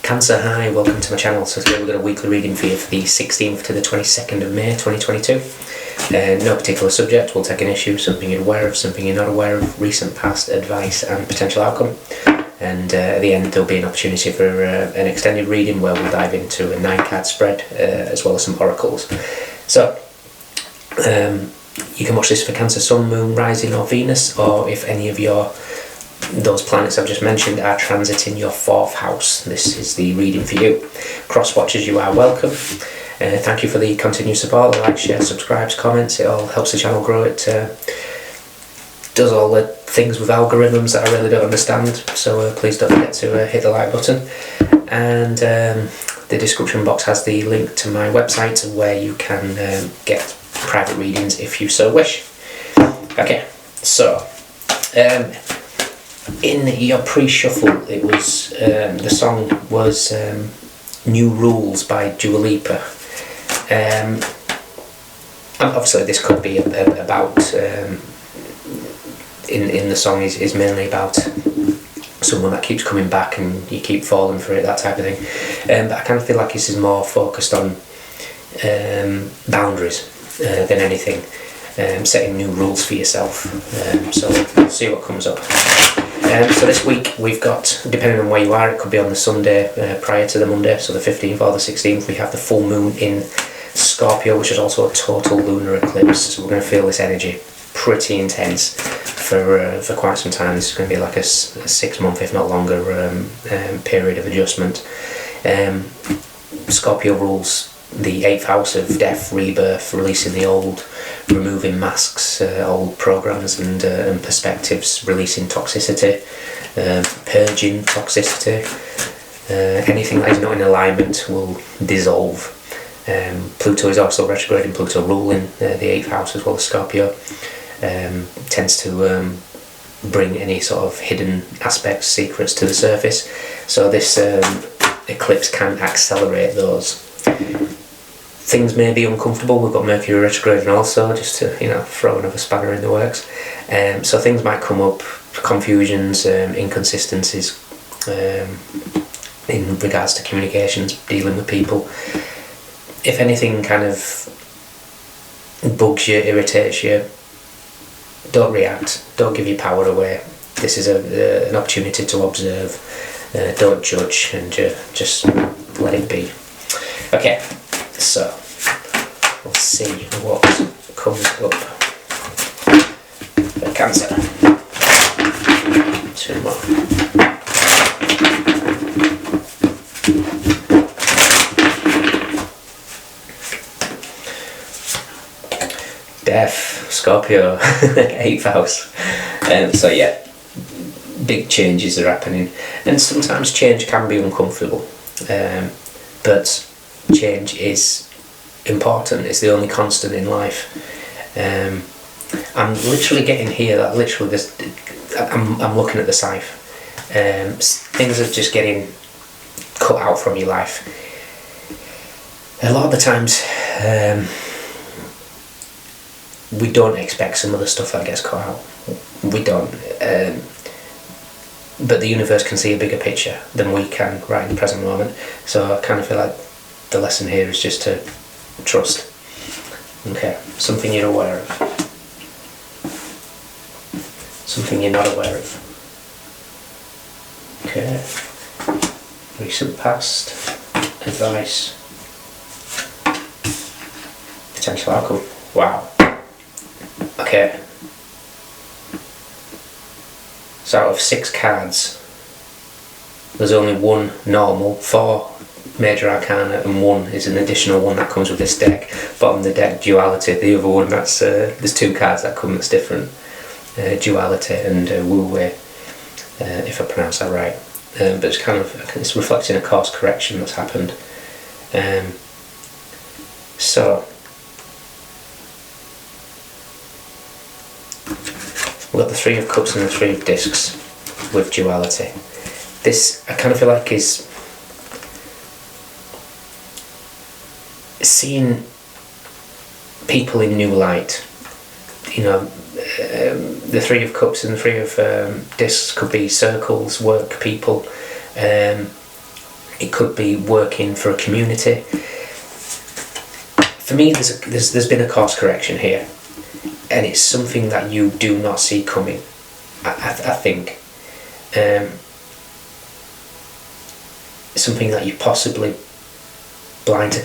Cancer, hi, welcome to my channel. So today we've got a weekly reading for you for the 16th to the 22nd of May 2022. No particular subject, we'll take an issue, something you're aware of, something you're not aware of, recent, past, advice and potential outcome. And at the end there'll be an opportunity for an extended reading where we'll dive into a 9-card spread as well as some oracles. So you can watch this for Cancer, Sun, Moon, Rising or Venus, or if any of those planets I've just mentioned are transiting your 4th house, this is the reading for you. Cross watchers, you are welcome. Thank you for the continued support, like, share, subscribes, comments, it all helps the channel grow. It does all the things with algorithms that I really don't understand, so please don't forget to hit the like button. And the description box has the link to my website where you can get private readings if you so wish. Okay, so in your pre-shuffle, it was the song was "New Rules" by Dua Lipa. And obviously, this could be about in the song is mainly about someone that keeps coming back and you keep falling for it, that type of thing. But I kind of feel like this is more focused on boundaries than anything. Setting new rules for yourself. So we'll see what comes up. So this week we've got, depending on where you are, it could be on the Sunday prior to the Monday, so the 15th or the 16th, we have the full moon in Scorpio, which is also a total lunar eclipse. So we're going to feel this energy pretty intense for quite some time. This is going to be like a 6-month, if not longer, period of adjustment. Scorpio rules the 8th house of death, rebirth, releasing the old, removing masks, old programs and perspectives, releasing toxicity, purging toxicity. Anything that is not in alignment will dissolve. Pluto is also retrograde, and Pluto ruling the 8th house as well as Scorpio. Tends to bring any sort of hidden aspects, secrets to the surface. So this eclipse can accelerate those. Things may be uncomfortable. We've got Mercury retrograde also, just to throw another spanner in the works. So things might come up, confusions, inconsistencies in regards to communications, dealing with people. If anything kind of bugs you, irritates you, don't react. Don't give your power away. This is an opportunity to observe. Don't judge, and just let it be. Okay. So, we'll see what comes up for Cancer. 2 more. Death, Scorpio, 8th house. So yeah, big changes are happening, and sometimes change can be uncomfortable, but change is important. It's the only constant in life. I'm literally getting here that literally this. I'm looking at the scythe. Things are just getting cut out from your life. A lot of the times, we don't expect some of the stuff that gets cut out. We don't. But the universe can see a bigger picture than we can right in the present moment. So I kind of feel like the lesson here is just to trust. Okay, something you're aware of. Something you're not aware of. Okay. Recent past. Advice. Potential outcome. Wow. Okay. So out of 6 cards, there's only one normal, 4 major arcana, and 1 is an additional one that comes with this deck. Bottom of the deck, duality. The other one, that's there's 2 cards that come that's different. Duality and Wu Wei, if I pronounce that right. But it's kind of, it's reflecting a course correction that's happened. So we've got the 3 of Cups and the 3 of Discs with duality. This, I kind of feel like, is seeing people in new light. The 3 of Cups and the 3 of Discs could be circles, work, people. It could be working for a community. For me, there's been a course correction here, and it's something that you do not see coming. I think something that you possibly blind to.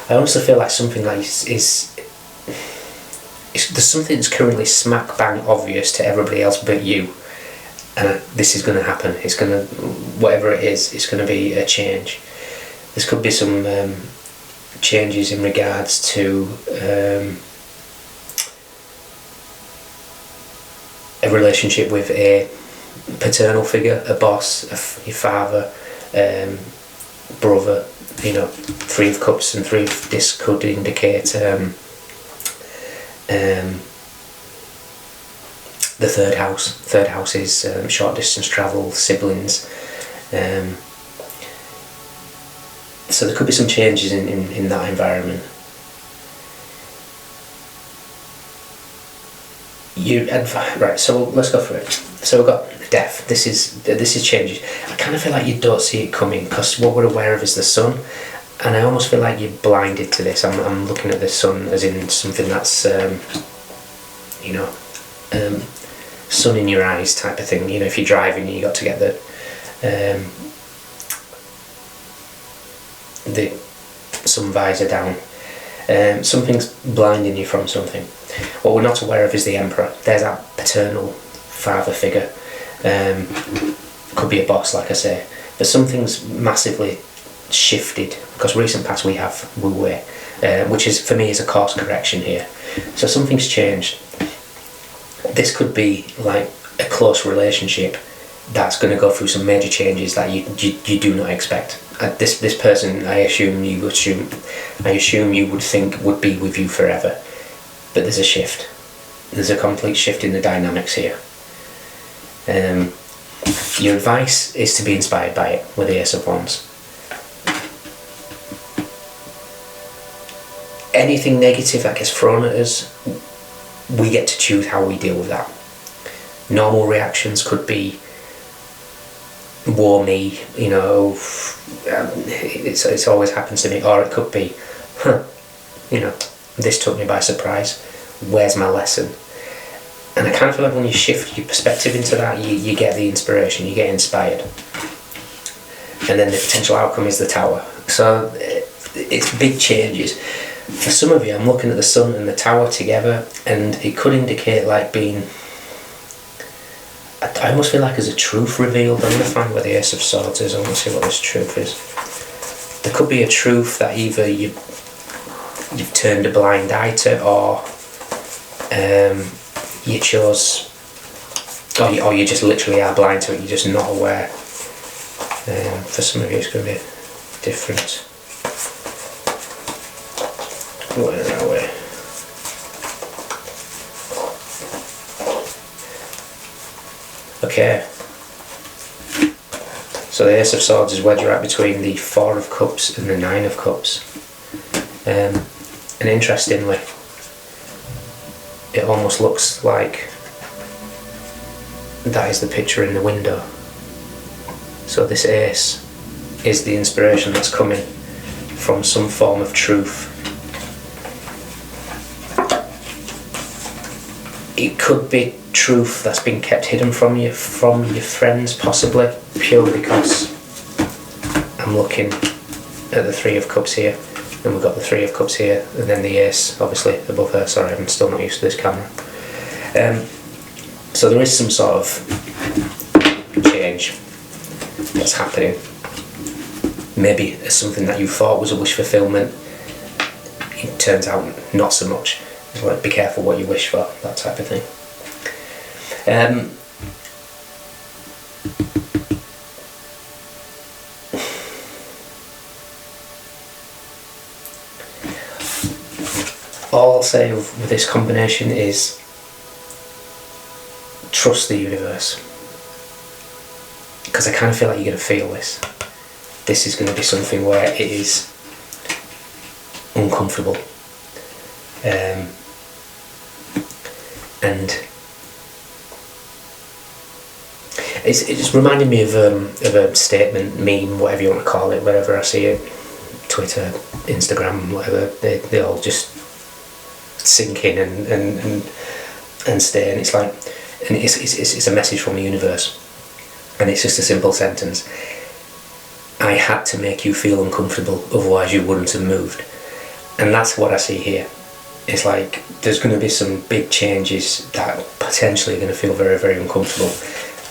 I honestly feel like something that is there's something that's currently smack bang obvious to everybody else but you, and this is going to happen. It's going to, whatever it is, it's going to be a change. This could be some changes in regards to a relationship with a paternal figure, a boss, your father, brother. You know, 3 of Cups and 3 of this could indicate the third house. Third house is short distance travel, siblings. So there could be some changes in that environment. Right, so let's go for it. So we've got death. This is changes. I kind of feel like you don't see it coming, because what we're aware of is the sun, and I almost feel like you're blinded to this. I'm looking at the sun as in something that's sun in your eyes type of thing. You know, if you're driving, you got to get the sun visor down. Something's blinding you from something. What we're not aware of is the Emperor. There's that paternal father figure. Could be a boss, like I say, but something's massively shifted, because recent past we have Wu Wei, which is, for me, is a course correction here. So something's changed. This could be like a close relationship that's going to go through some major changes that you do not expect. This person, I assume you would think would be with you forever, but there's a shift. There's a complete shift in the dynamics here. Your advice is to be inspired by it with the Ace of Wands. Anything negative that gets thrown at us, we get to choose how we deal with that. Normal reactions could be, "War me," you know, it's always happens to me, or it could be, "This took me by surprise. Where's my lesson?" And I kind of feel like when you shift your perspective into that, you get the inspiration, you get inspired. And then the potential outcome is the Tower. So it's big changes. For some of you, I'm looking at the Sun and the Tower together, and it could indicate like being... I almost feel like there's a truth revealed. I'm going to find where the Ace of Swords is. I want to see what this truth is. There could be a truth that either you've turned a blind eye to, or you chose, or you just literally are blind to it. You're just not aware. For some of you, it's going to be different. Where are we? Okay. So the Ace of Swords is wedged right between the 4 of Cups and the 9 of Cups. And interestingly, it almost looks like that is the picture in the window. So this Ace is the inspiration that's coming from some form of truth. It could be truth that's been kept hidden from you, from your friends, possibly, purely because I'm looking at the 3 of Cups here, and we've got the 3 of Cups here, and then the Ace, obviously, above her. Sorry, I'm still not used to this camera. So there is some sort of change that's happening. Maybe it's something that you thought was a wish fulfillment, it turns out not so much. It's like, be careful what you wish for, that type of thing. All I'll say with this combination is trust the universe, because I kind of feel like you're going to feel this. This is going to be something where it is uncomfortable, and It just reminded me of a statement, meme, whatever you want to call it. Wherever I see it, Twitter, Instagram, whatever, they all just sink in and stay. And it's like, and it's a message from the universe, and it's just a simple sentence. I had to make you feel uncomfortable, otherwise you wouldn't have moved. And that's what I see here. It's like there's going to be some big changes that potentially are going to feel very, very uncomfortable,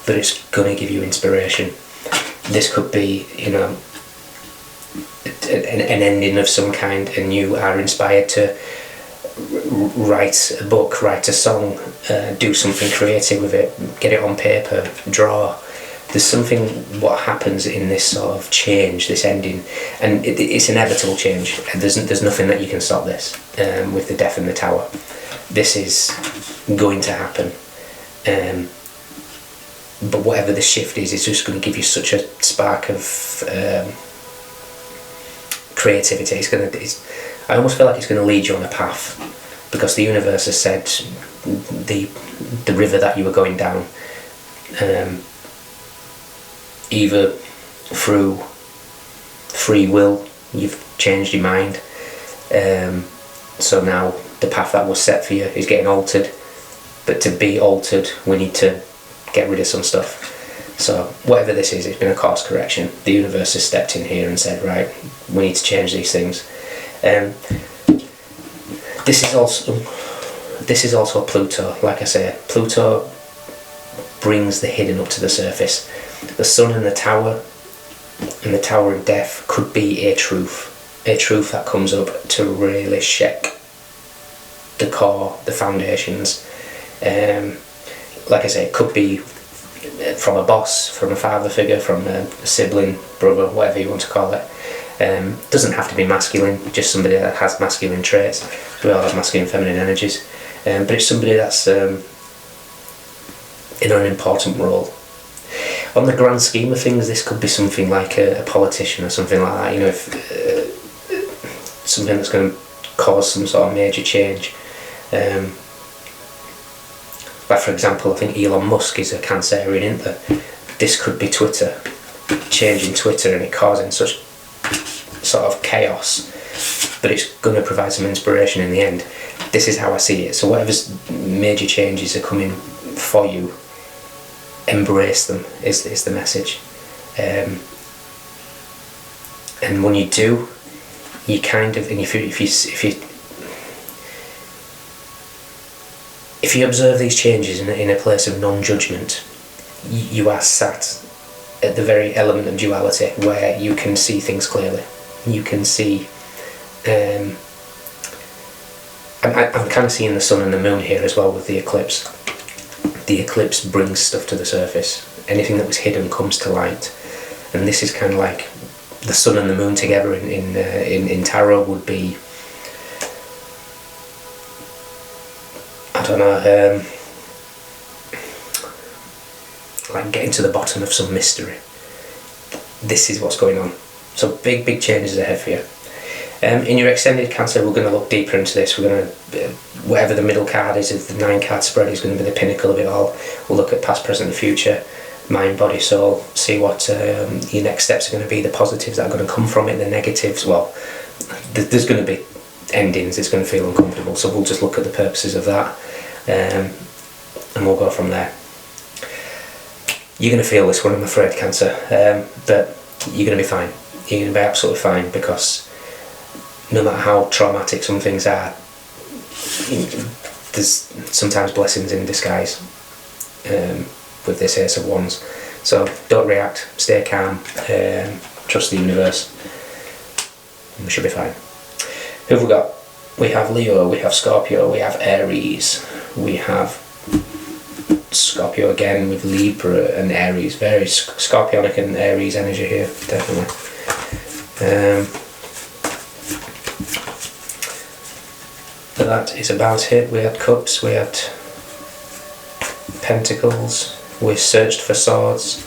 but it's going to give you inspiration. This could be, you know, an ending of some kind, and you are inspired to write a book, write a song, do something creative with it, get it on paper, draw. There's something, what happens in this sort of change, this ending, and it's inevitable change. There's nothing that you can stop this with the Death in the Tower. This is going to happen. But whatever the shift is, it's just going to give you such a spark of creativity. I almost feel like it's going to lead you on a path, because the universe has said the river that you were going down, either through free will, you've changed your mind, so now the path that was set for you is getting altered, but to be altered we need to get rid of some stuff. So whatever this is, it's been a course correction. The universe has stepped in here and said, right, we need to change these things. This is also Pluto. Like I say, Pluto brings the hidden up to the surface. The sun and the tower of death could be a truth that comes up to really shake the core, the foundations. Like I say, it could be from a boss, from a father figure, from a sibling, brother, whatever you want to call it. Doesn't have to be masculine, just somebody that has masculine traits. We all have masculine, feminine energies, but it's somebody that's in an important role. On the grand scheme of things, this could be something like a politician or something like that. You know, if something that's going to cause some sort of major change. Like for example, I think Elon Musk is a Cancerian, isn't there? This could be Twitter, changing Twitter and it causing such sort of chaos, but it's going to provide some inspiration in the end. This is how I see it. So whatever's major changes are coming for you, embrace them is the message. And when you do, you kind of, and if you observe these changes in a place of non-judgment, you are sat at the very element of duality where you can see things clearly. You can see, I'm kind of seeing the sun and the moon here as well with the eclipse. The eclipse brings stuff to the surface. Anything that was hidden comes to light, and this is kind of like the sun and the moon together in tarot would be, I don't know, like getting to the bottom of some mystery. This is what's going on. So big changes ahead for you. In your extended Cancer, we're going to look deeper into this. We're going to, whatever the middle card is, if the 9-card spread is going to be the pinnacle of it all. We'll look at past, present and future, mind, body, soul, see what your next steps are going to be, the positives that are going to come from it, the negatives. Well, there's going to be endings, it's going to feel uncomfortable, so we'll just look at the purposes of that, and we'll go from there. You're going to feel this one, I'm afraid, Cancer, but you're going to be fine. You're going to be absolutely fine, because no matter how traumatic some things are, there's sometimes blessings in disguise with this Ace of Wands. So don't react, stay calm, trust the universe, and we should be fine. Who have we got? We have Leo, we have Scorpio, we have Aries, we have Scorpio again with Libra and Aries. Very Scorpionic and Aries energy here, definitely. But that is about it. We had Cups, we had Pentacles, we searched for Swords,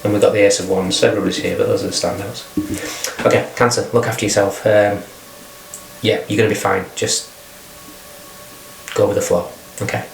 and we got the Ace of Wands. So everybody's here, but those are the standouts. Okay, Cancer, look after yourself. Yeah, you're going to be fine. Just go with the flow, okay?